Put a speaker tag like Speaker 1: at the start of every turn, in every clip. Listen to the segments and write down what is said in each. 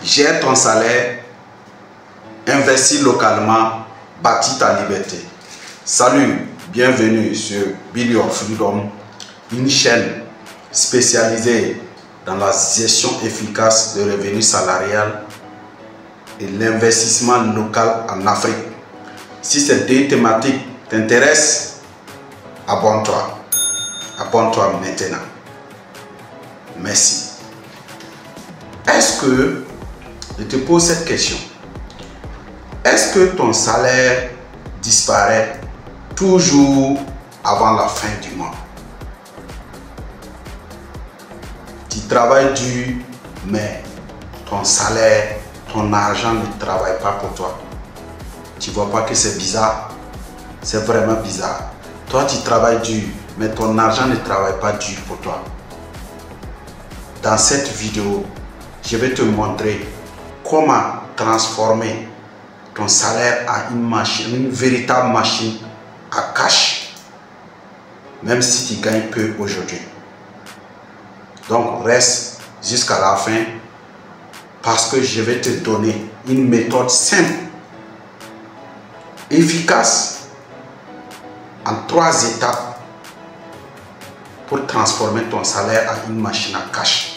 Speaker 1: Gère ton salaire, investis localement, bâtis ta liberté. Salut, bienvenue sur Build Your Freedom, une chaîne spécialisée dans la gestion efficace de revenus salarial et l'investissement local en Afrique. Si ces deux thématiques t'intéressent, abonne-toi. Abonne-toi maintenant. Merci. Est-ce que, je te pose cette question, est-ce que ton salaire disparaît toujours avant la fin du mois? Tu travailles dur, mais ton salaire, ton argent ne travaille pas pour toi. Tu vois pas que c'est bizarre? C'est vraiment bizarre. Toi, tu travailles dur, mais ton argent ne travaille pas dur pour toi. Dans cette vidéo, je vais te montrer comment transformer ton salaire en une machine, une véritable machine à cash, même si tu gagnes peu aujourd'hui. Donc reste jusqu'à la fin parce que je vais te donner une méthode simple, efficace, en 3 étapes pour transformer ton salaire en une machine à cash.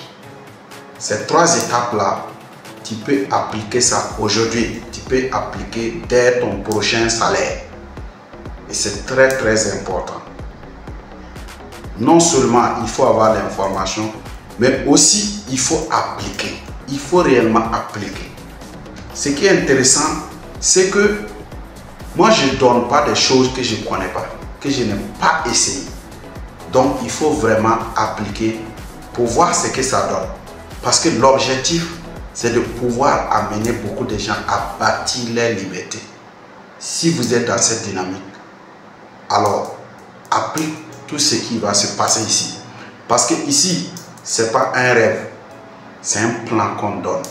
Speaker 1: Ces 3 étapes-là, tu peux appliquer ça aujourd'hui. Tu peux appliquer dès ton prochain salaire. Et c'est très important. Non seulement il faut avoir l'information, mais aussi il faut appliquer. Il faut réellement appliquer. Ce qui est intéressant, c'est que moi je ne donne pas des choses que je ne connais pas, que je n'ai pas essayé. Donc il faut vraiment appliquer pour voir ce que ça donne. Parce que l'objectif, c'est de pouvoir amener beaucoup de gens à bâtir leur liberté. Si vous êtes dans cette dynamique, alors applique tout ce qui va se passer ici. Parce que ici, ce n'est pas un rêve, c'est un plan qu'on donne.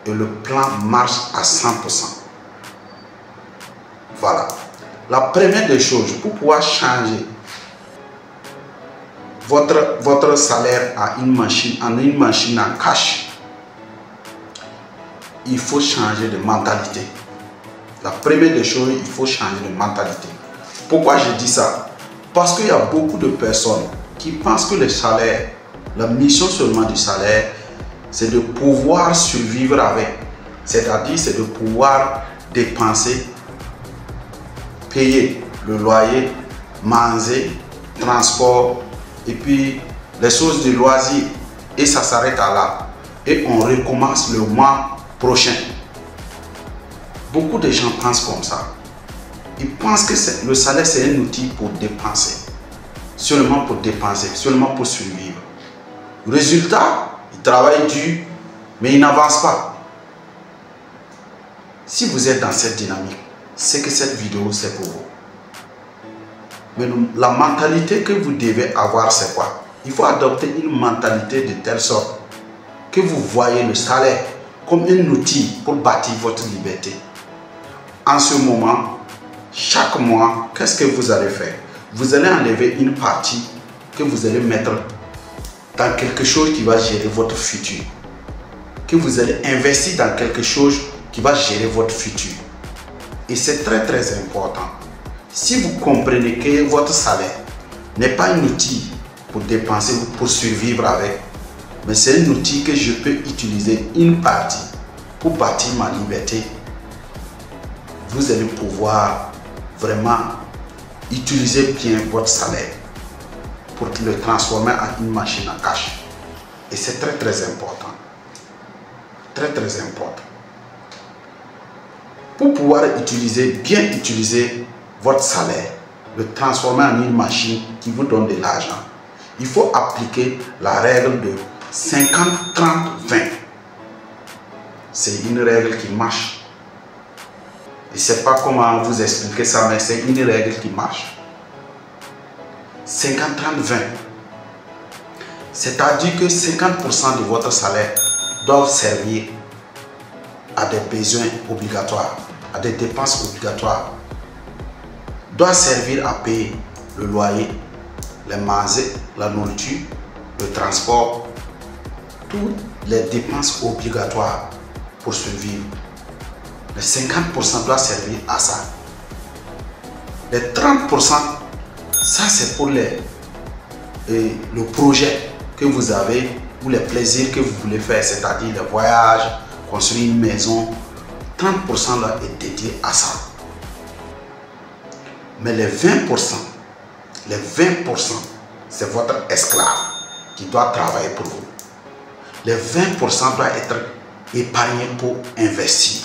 Speaker 1: Et le plan marche à 100%. Voilà. La première des choses, pour pouvoir changer votre salaire en une machine en cash, il faut changer de mentalité. La première des choses, il faut changer de mentalité. Pourquoi je dis ça? Parce qu'il y a beaucoup de personnes qui pensent que le salaire, la mission seulement du salaire, c'est de pouvoir survivre avec. C'est-à-dire, c'est de pouvoir dépenser, payer le loyer, manger, transport, et puis les choses de loisirs, et ça s'arrête à là. Et on recommence le mois prochain. Beaucoup de gens pensent comme ça. Ils pensent que le salaire c'est un outil pour dépenser. Seulement pour dépenser, seulement pour survivre. Résultat, ils travaillent dur, mais ils n'avancent pas. Si vous êtes dans cette dynamique, c'est que cette vidéo c'est pour vous. Mais la mentalité que vous devez avoir, c'est quoi? Il faut adopter une mentalité de telle sorte que vous voyez le salaire comme un outil pour bâtir votre liberté. En ce moment, chaque mois, qu'est-ce que vous allez faire? Vous allez enlever une partie que vous allez mettre dans quelque chose qui va gérer votre futur. Que vous allez investir dans quelque chose qui va gérer votre futur. Et c'est très important. Si vous comprenez que votre salaire n'est pas un outil pour dépenser ou pour survivre avec, mais c'est un outil que je peux utiliser une partie pour bâtir ma liberté, vous allez pouvoir vraiment utiliser bien votre salaire pour le transformer en une machine à cash. Et c'est très important. Très important. Pour pouvoir bien utiliser votre salaire, le transformer en une machine qui vous donne de l'argent, il faut appliquer la règle de 50-30-20. C'est une règle qui marche. Je ne sais pas comment vous expliquer ça, mais c'est une règle qui marche. 50-30-20. C'est-à-dire que 50% de votre salaire doivent servir à des besoins obligatoires, à des dépenses obligatoires. Doit servir à payer le loyer, les manger, la nourriture, le transport, toutes les dépenses obligatoires pour survivre. Les 50% doivent servir à ça. Les 30%, ça c'est pour le projet que vous avez ou les plaisirs que vous voulez faire, c'est-à-dire les voyages, construire une maison. 30% là est dédié à ça. Mais les 20%, c'est votre esclave qui doit travailler pour vous. Les 20% doivent être épargnés pour investir.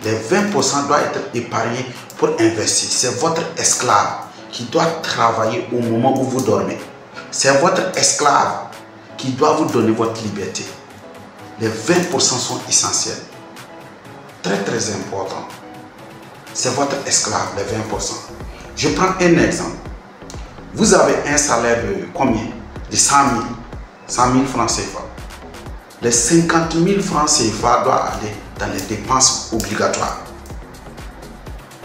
Speaker 1: Les 20% doivent être épargnés pour investir. C'est votre esclave qui doit travailler au moment où vous dormez. C'est votre esclave qui doit vous donner votre liberté. Les 20% sont essentiels. Très très important. C'est votre esclave, les 20%. Je prends un exemple. Vous avez un salaire de combien? De 100 000 francs CFA. Les 50 000 francs CFA doivent aller dans les dépenses obligatoires.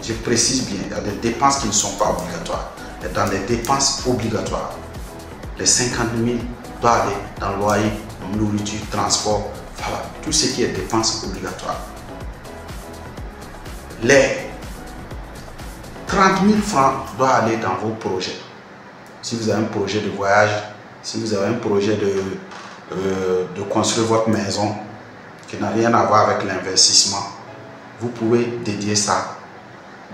Speaker 1: Je précise bien, il y a des dépenses qui ne sont pas obligatoires. Mais dans les dépenses obligatoires, les 50 000 doivent aller dans le loyer, nourriture, transport, voilà, tout ce qui est dépenses obligatoires. Les 30 000 francs doivent aller dans vos projets. Si vous avez un projet de voyage, si vous avez un projet de construire votre maison qui n'a rien à voir avec l'investissement, vous pouvez dédier ça.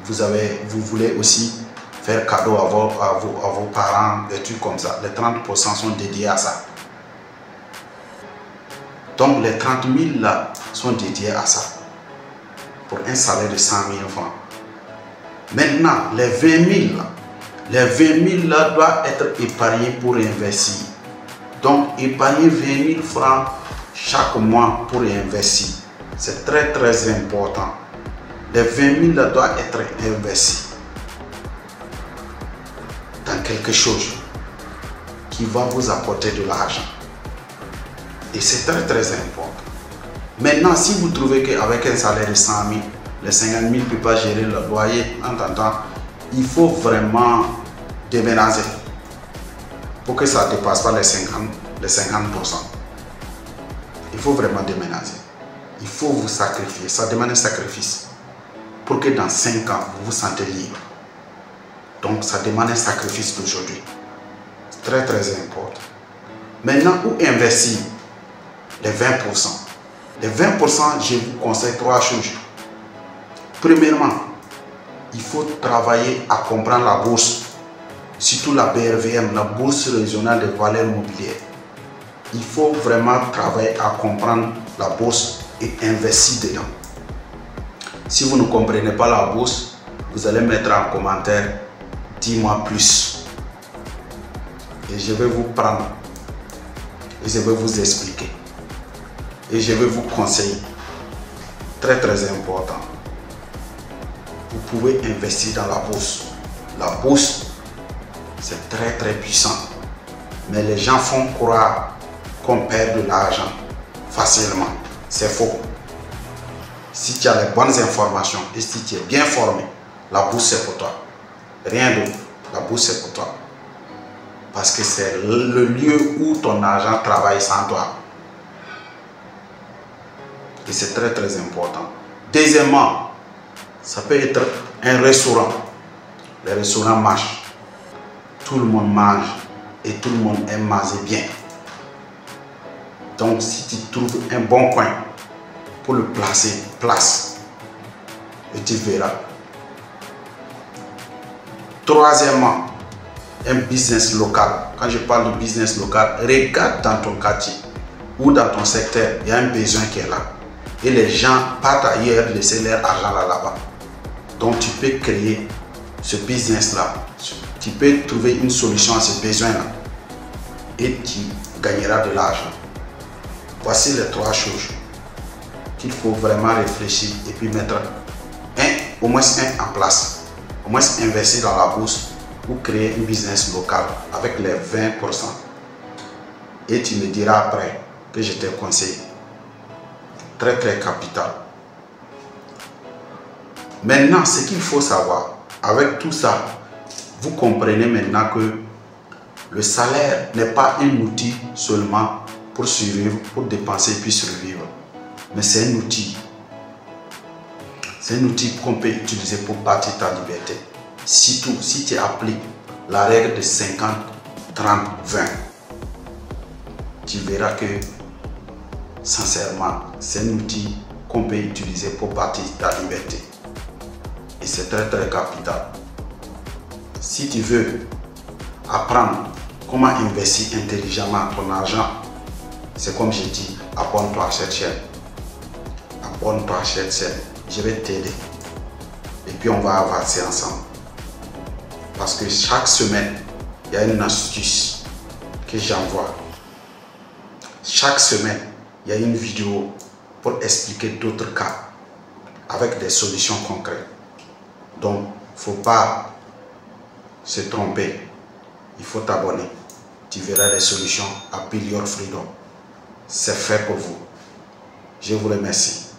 Speaker 1: Vous voulez aussi faire cadeau à vos parents, des trucs comme ça. Les 30% sont dédiés à ça. Donc les 30 000 là sont dédiés à ça. Pour un salaire de 100 000 francs. Maintenant, les 20 000 là doivent être épargnés pour investir. Donc, épargner 20 000 francs chaque mois pour investir. C'est très très important. Les 20 000 là doivent être investis dans quelque chose qui va vous apporter de l'argent. Et c'est très très important. Maintenant, si vous trouvez qu'avec un salaire de 100 000, les 50 000 ne peuvent pas gérer le loyer en temps, il faut vraiment déménager pour que ça ne dépasse pas les 50%. Il faut vraiment déménager. Il faut vous sacrifier. Ça demande un sacrifice pour que dans 5 ans, vous vous sentez libre. Donc, ça demande un sacrifice d'aujourd'hui. C'est très très important. Maintenant, où investir les 20%? Les 20%, je vous conseille 3 choses. Premièrement, il faut travailler à comprendre la bourse, surtout la BRVM, la bourse régionale des valeurs mobilières. Il faut vraiment travailler à comprendre la bourse et investir dedans. Si vous ne comprenez pas la bourse, vous allez mettre en commentaire « Dis-moi plus ». Et je vais vous prendre et je vais vous expliquer. Et je vais vous conseiller. Très très important. Vous pouvez investir dans la bourse. La bourse, c'est très très puissant. Mais les gens font croire qu'on perd de l'argent facilement. C'est faux. Si tu as les bonnes informations et si tu es bien formé, la bourse c'est pour toi. Rien d'autre. La bourse c'est pour toi. Parce que c'est le lieu où ton argent travaille sans toi. Et c'est très très important. Deuxièmement, ça peut être un restaurant. Les restaurants marchent. Tout le monde mange et tout le monde aime manger bien. Donc si tu trouves un bon coin pour le placer, place et tu verras. Troisièmement, un business local. Quand je parle de business local, regarde dans ton quartier ou dans ton secteur, il y a un besoin qui est là. Et les gens partent ailleurs laisser leur argent là-bas. Donc tu peux créer ce business-là. Tu peux trouver une solution à ce besoin-là. Et tu gagneras de l'argent. Voici les 3 choses qu'il faut vraiment réfléchir et puis mettre au moins un en place. Au moins investir dans la bourse pour créer un business local avec les 20%. Et tu me diras après que je te conseille. Très très capital. Maintenant, ce qu'il faut savoir, avec tout ça, vous comprenez maintenant que le salaire n'est pas un outil seulement pour survivre, pour dépenser puis survivre. Mais c'est un outil. C'est un outil qu'on peut utiliser pour bâtir ta liberté. Surtout si tu appliques la règle de 50, 30, 20. Tu verras que, sincèrement, c'est un outil qu'on peut utiliser pour bâtir ta liberté. Et c'est très très capital. Si tu veux apprendre comment investir intelligemment ton argent, c'est comme je dis, abonne-toi à cette chaîne. Abonne-toi à cette chaîne. Je vais t'aider. Et puis on va avancer ensemble. Parce que chaque semaine, il y a une astuce que j'envoie. Chaque semaine, il y a une vidéo pour expliquer d'autres cas avec des solutions concrètes. Donc, il ne faut pas se tromper. Il faut t'abonner. Tu verras des solutions à Build Your Freedom. C'est fait pour vous. Je vous remercie.